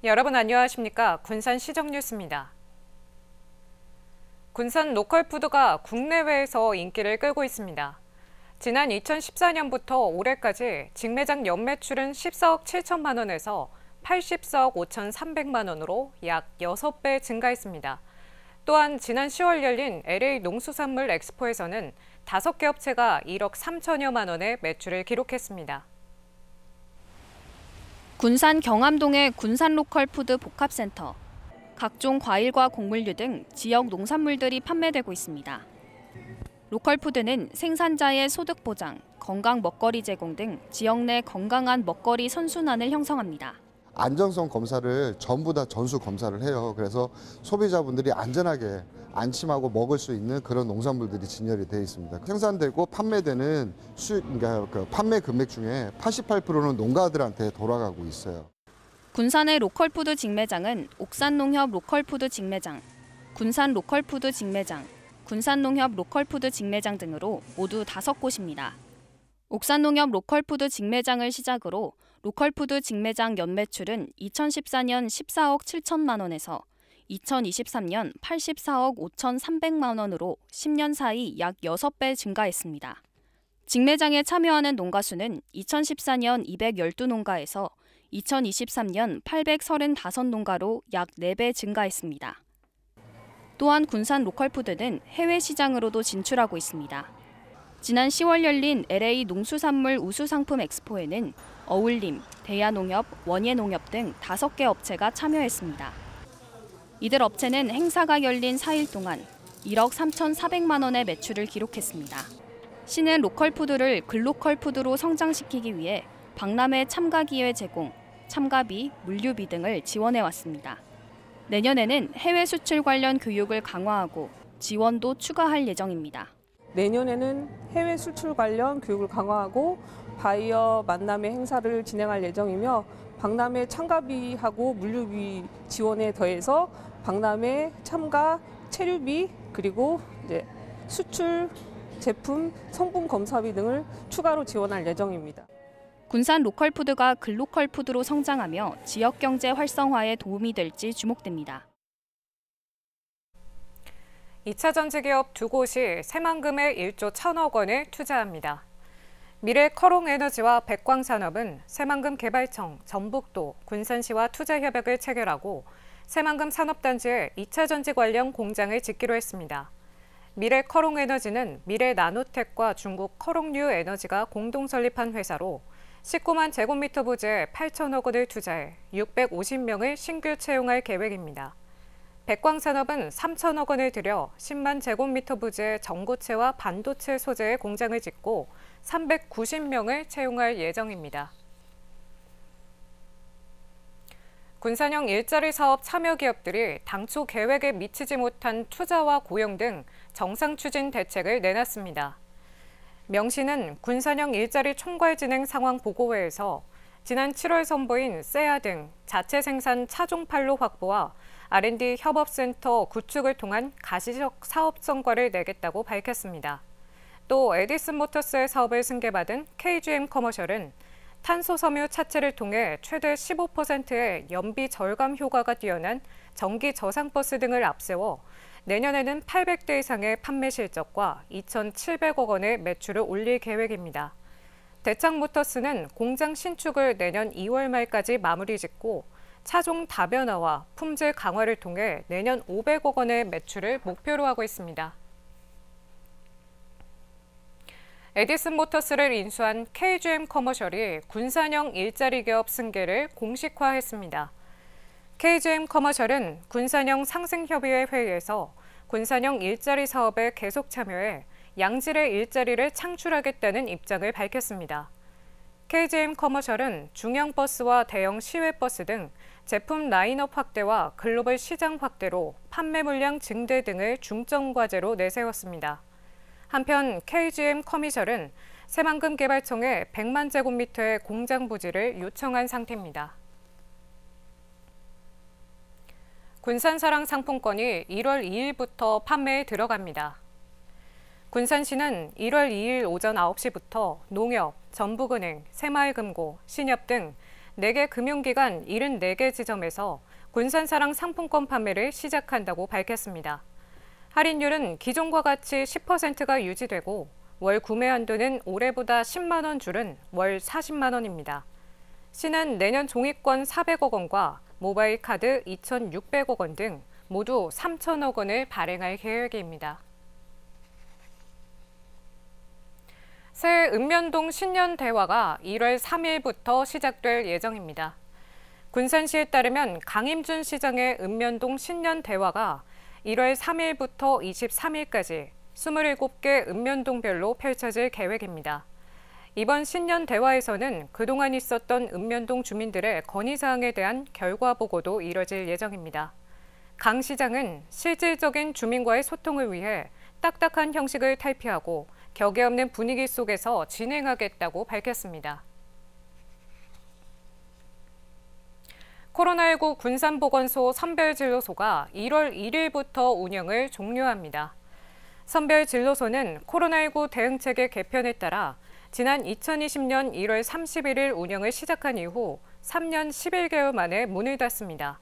여러분 안녕하십니까? 군산 시정 뉴스입니다. 군산 로컬푸드가 국내외에서 인기를 끌고 있습니다. 지난 2014년부터 올해까지 직매장 연매출은 14억 7천만 원에서 84억 5,300만 원으로 약 6배 증가했습니다. 또한 지난 10월 열린 LA 농수산물 엑스포에서는 5개 업체가 1억 3천여만 원의 매출을 기록했습니다. 군산 경암동의 군산 로컬푸드 복합센터. 각종 과일과 곡물류 등 지역 농산물들이 판매되고 있습니다. 로컬푸드는 생산자의 소득 보장, 건강 먹거리 제공 등 지역 내 건강한 먹거리 선순환을 형성합니다. 안전성 검사를 전부 다 전수 검사를 해요. 그래서 소비자분들이 안전하게 안심하고 먹을 수 있는 그런 농산물들이 진열이 되어 있습니다. 생산되고 판매되는 그러니까 판매 금액 중에 88%는 농가들한테 돌아가고 있어요. 군산의 로컬푸드 직매장은 옥산농협 로컬푸드 직매장, 군산 로컬푸드 직매장, 군산농협 로컬푸드 직매장 등으로 모두 5곳입니다. 옥산농협 로컬푸드 직매장을 시작으로 로컬푸드 직매장 연매출은 2014년 14억 7천만 원에서 2023년 84억 5,300만 원으로 10년 사이 약 6배 증가했습니다. 직매장에 참여하는 농가 수는 2014년 212농가에서 2023년 835농가로 약 4배 증가했습니다. 또한 군산 로컬푸드는 해외 시장으로도 진출하고 있습니다. 지난 10월 열린 LA 농수산물 우수상품 엑스포에는 어울림, 대야농협, 원예농협 등 5개 업체가 참여했습니다. 이들 업체는 행사가 열린 4일 동안 1억 3,400만 원의 매출을 기록했습니다. 시는 로컬푸드를 글로컬푸드로 성장시키기 위해 박람회 참가 기회 제공, 참가비, 물류비 등을 지원해왔습니다. 내년에는 해외 수출 관련 교육을 강화하고 지원도 추가할 예정입니다. 내년에는 해외 수출 관련 교육을 강화하고 바이어 만남의 행사를 진행할 예정이며 박람회 참가비하고 물류비 지원에 더해서 박람회 참가 체류비 그리고 이제 수출 제품 성분 검사비 등을 추가로 지원할 예정입니다. 군산 로컬푸드가 글로컬푸드로 성장하며 지역 경제 활성화에 도움이 될지 주목됩니다. 2차 전지기업 2곳이 새만금에 1조 1천억 원을 투자합니다. 미래커롱에너지와 백광산업은 새만금 개발청, 전북도, 군산시와 투자협약을 체결하고 새만금 산업단지에 2차 전지 관련 공장을 짓기로 했습니다. 미래커롱에너지는 미래나노텍과 중국 커롱류 에너지가 공동 설립한 회사로 19만 제곱미터 부지에 8천억 원을 투자해 650명을 신규 채용할 계획입니다. 백광산업은 3천억 원을 들여 10만 제곱미터 부지의 전고체와 반도체 소재의 공장을 짓고 390명을 채용할 예정입니다. 군산형 일자리 사업 참여 기업들이 당초 계획에 미치지 못한 투자와 고용 등 정상 추진 대책을 내놨습니다. 명시는 군산형 일자리 총괄 진행 상황 보고회에서 지난 7월 선보인 세아 등 자체 생산 차종 판로 확보와 R&D 협업센터 구축을 통한 가시적 사업 성과를 내겠다고 밝혔습니다. 또 에디슨 모터스의 사업을 승계받은 KGM 커머셜은 탄소 섬유 차체를 통해 최대 15%의 연비 절감 효과가 뛰어난 전기 저상버스 등을 앞세워 내년에는 800대 이상의 판매 실적과 2,700억 원의 매출을 올릴 계획입니다. 대창모터스는 공장 신축을 내년 2월 말까지 마무리 짓고 차종 다변화와 품질 강화를 통해 내년 500억 원의 매출을 목표로 하고 있습니다. 에디슨 모터스를 인수한 KGM 커머셜이 군산형 일자리 기업 승계를 공식화했습니다. KGM 커머셜은 군산형 상생협의회 회의에서 군산형 일자리 사업에 계속 참여해 양질의 일자리를 창출하겠다는 입장을 밝혔습니다. KGM 커머셜은 중형버스와 대형 시외버스 등 제품 라인업 확대와 글로벌 시장 확대로 판매 물량 증대 등을 중점 과제로 내세웠습니다. 한편 KGM 커머셜은 새만금 개발청에 100만 제곱미터의 공장 부지를 요청한 상태입니다. 군산사랑 상품권이 1월 2일부터 판매에 들어갑니다. 군산시는 1월 2일 오전 9시부터 농협, 전북은행, 새마을금고, 신협 등 4개 금융기관 74개 지점에서 군산사랑 상품권 판매를 시작한다고 밝혔습니다. 할인율은 기존과 같이 10%가 유지되고 월 구매 한도는 올해보다 10만 원 줄은 월 40만 원입니다. 시는 내년 종이권 400억 원과 모바일 카드 2,600억 원 등 모두 3천억 원을 발행할 계획입니다. 새 읍면동 신년대화가 1월 3일부터 시작될 예정입니다. 군산시에 따르면 강임준 시장의 읍면동 신년대화가 1월 3일부터 23일까지 27개 읍면동별로 펼쳐질 계획입니다. 이번 신년대화에서는 그동안 있었던 읍면동 주민들의 건의사항에 대한 결과 보고도 이뤄질 예정입니다. 강 시장은 실질적인 주민과의 소통을 위해 딱딱한 형식을 탈피하고 격에 없는 분위기 속에서 진행하겠다고 밝혔습니다. 코로나19 군산보건소 선별진료소가 1월 1일부터 운영을 종료합니다. 선별진료소는 코로나19 대응체계 개편에 따라 지난 2020년 1월 31일 운영을 시작한 이후 3년 11개월 만에 문을 닫습니다.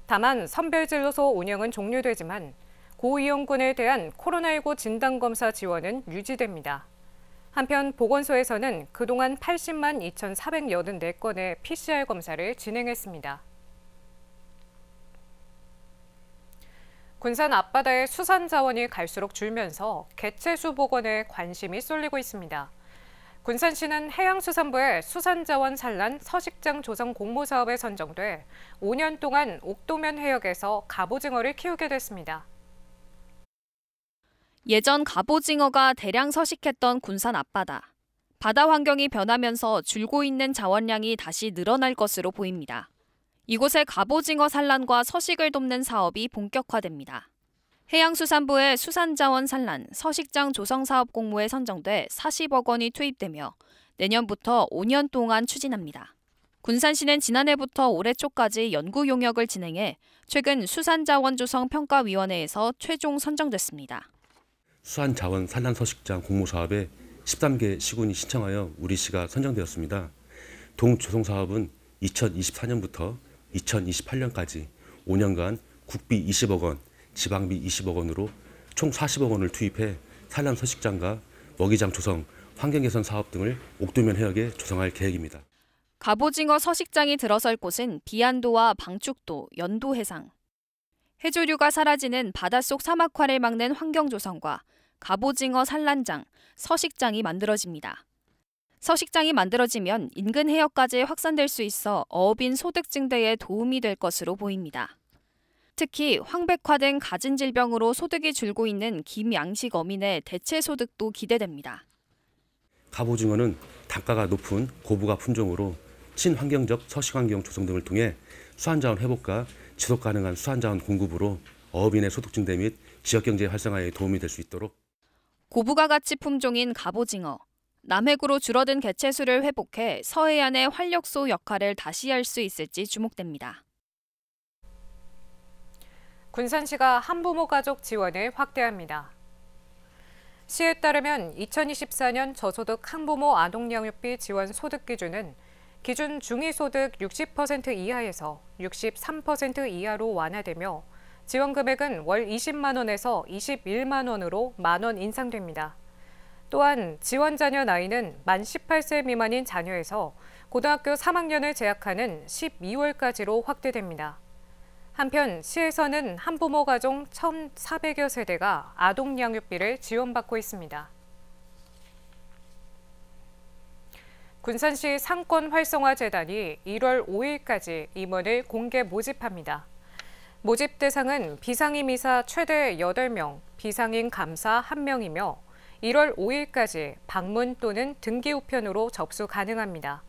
다만 선별진료소 운영은 종료되지만 고위험군에 대한 코로나19 진단검사 지원은 유지됩니다. 한편 보건소에서는 그동안 80만 2,484건의 PCR 검사를 진행했습니다. 군산 앞바다의 수산 자원이 갈수록 줄면서 개체수 복원에 관심이 쏠리고 있습니다. 군산시는 해양수산부의 수산자원 산란 서식장 조성 공모 사업에 선정돼 5년 동안 옥도면 해역에서 갑오징어를 키우게 됐습니다. 예전 갑오징어가 대량 서식했던 군산 앞바다. 바다 환경이 변하면서 줄고 있는 자원량이 다시 늘어날 것으로 보입니다. 이곳에 갑오징어 산란과 서식을 돕는 사업이 본격화됩니다. 해양수산부의 수산자원 산란, 서식장 조성 사업 공모에 선정돼 40억 원이 투입되며 내년부터 5년 동안 추진합니다. 군산시는 지난해부터 올해 초까지 연구 용역을 진행해 최근 수산자원 조성 평가위원회에서 최종 선정됐습니다. 수산자원 산란 서식장 공모 사업에 13개 시군이 신청하여 우리 시가 선정되었습니다. 동조성 사업은 2024년부터 2028년까지 5년간 국비 20억 원, 지방비 20억 원으로 총 40억 원을 투입해 산란 서식장과 먹이장 조성, 환경 개선 사업 등을 옥도면 해역에 조성할 계획입니다. 갑오징어 서식장이 들어설 곳은 비안도와 방축도, 연도 해상. 해조류가 사라지는 바닷속 사막화를 막는 환경 조성과 갑오징어 산란장, 서식장이 만들어집니다. 서식장이 만들어지면 인근 해역까지 확산될 수 있어 어업인 소득 증대에 도움이 될 것으로 보입니다. 특히 황백화 등 갖은 질병으로 소득이 줄고 있는 김양식 어민의 대체 소득도 기대됩니다. 갑오징어는 단가가 높은 고부가 품종으로 친환경적 서식환경 조성 등을 통해 수산자원 회복과 지속 가능한 수산자원 공급으로 어업인의 소득 증대 및 지역경제 활성화에 도움이 될 수 있도록 고부가 가치 품종인 갑오징어, 남해구로 줄어든 개체수를 회복해 서해안의 활력소 역할을 다시 할 수 있을지 주목됩니다. 군산시가 한부모 가족 지원을 확대합니다. 시에 따르면 2024년 저소득 한부모 아동양육비 지원 소득 기준은 기준 중위소득 60% 이하에서 63% 이하로 완화되며 지원 금액은 월 20만 원에서 21만 원으로 만 원 인상됩니다. 또한 지원 자녀 나이는 만 18세 미만인 자녀에서 고등학교 3학년을 재학하는 12월까지로 확대됩니다. 한편 시에서는 한부모 가족 1,400여 세대가 아동 양육비를 지원받고 있습니다. 군산시 상권 활성화 재단이 1월 5일까지 임원을 공개 모집합니다. 모집 대상은 비상임 이사 최대 8명, 비상임 감사 1명이며 1월 5일까지 방문 또는 등기 우편으로 접수 가능합니다.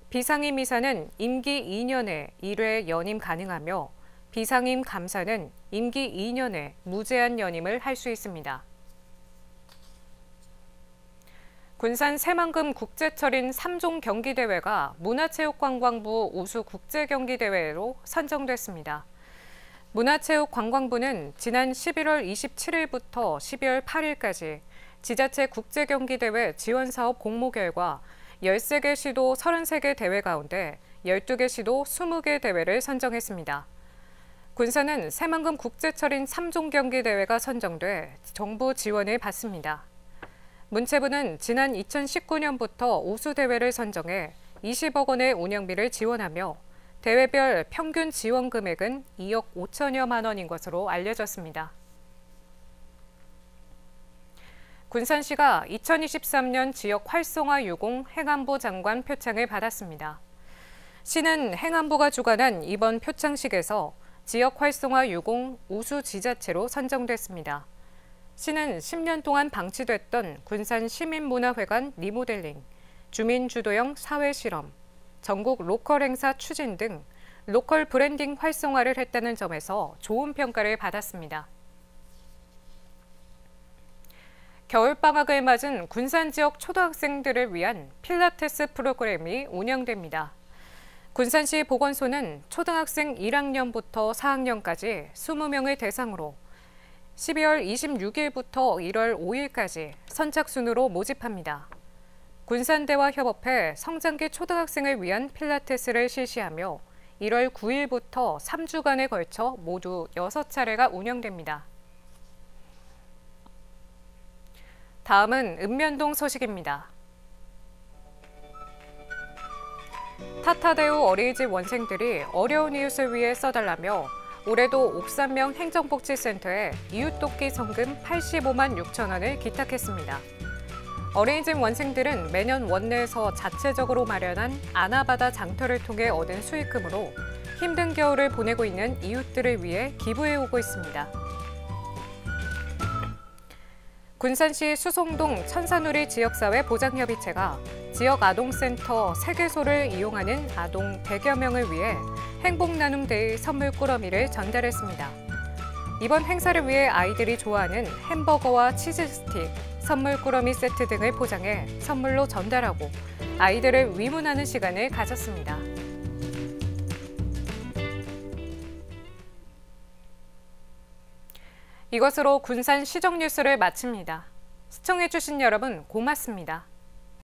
비상임 이사는 임기 2년에 1회 연임 가능하며 비상임 감사는 임기 2년에 무제한 연임을 할 수 있습니다. 군산 새만금 국제철인 3종 경기대회가 문화체육관광부 우수 국제경기대회로 선정됐습니다. 문화체육관광부는 지난 11월 27일부터 12월 8일까지 지자체 국제경기대회 지원사업 공모 결과 13개 시도 33개 대회 가운데 12개 시도 20개 대회를 선정했습니다. 군산은 새만금 국제철인 3종 경기 대회가 선정돼 정부 지원을 받습니다. 문체부는 지난 2019년부터 우수 대회를 선정해 20억 원의 운영비를 지원하며 대회별 평균 지원 금액은 2억 5천여만 원인 것으로 알려졌습니다. 군산시가 2023년 지역 활성화 유공 행안부 장관 표창을 받았습니다. 시는 행안부가 주관한 이번 표창식에서 지역 활성화 유공 우수 지자체로 선정됐습니다. 시는 10년 동안 방치됐던 군산 시민문화회관 리모델링, 주민주도형 사회실험, 전국 로컬 행사 추진 등 로컬 브랜딩 활성화를 했다는 점에서 좋은 평가를 받았습니다. 겨울방학을 맞은 군산 지역 초등학생들을 위한 필라테스 프로그램이 운영됩니다. 군산시 보건소는 초등학생 1학년부터 4학년까지 20명을 대상으로 12월 26일부터 1월 5일까지 선착순으로 모집합니다. 군산대와협업회 성장기 초등학생을 위한 필라테스를 실시하며 1월 9일부터 3주간에 걸쳐 모두 6차례가 운영됩니다. 다음은 읍면동 소식입니다. 타타대우 어린이집 원생들이 어려운 이웃을 위해 써달라며 올해도 옥산명 행정복지센터에 이웃돕기 성금 85만 6천 원을 기탁했습니다. 어린이집 원생들은 매년 원내에서 자체적으로 마련한 아나바다 장터를 통해 얻은 수익금으로 힘든 겨울을 보내고 있는 이웃들을 위해 기부해오고 있습니다. 군산시 수송동 천산우리 지역사회 보장협의체가 지역 아동센터 3개소를 이용하는 아동 100여 명을 위해 행복나눔데이 선물 꾸러미를 전달했습니다. 이번 행사를 위해 아이들이 좋아하는 햄버거와 치즈스틱, 선물 꾸러미 세트 등을 포장해 선물로 전달하고 아이들을 위문하는 시간을 가졌습니다. 이것으로 군산 시정 뉴스를 마칩니다. 시청해주신 여러분 고맙습니다.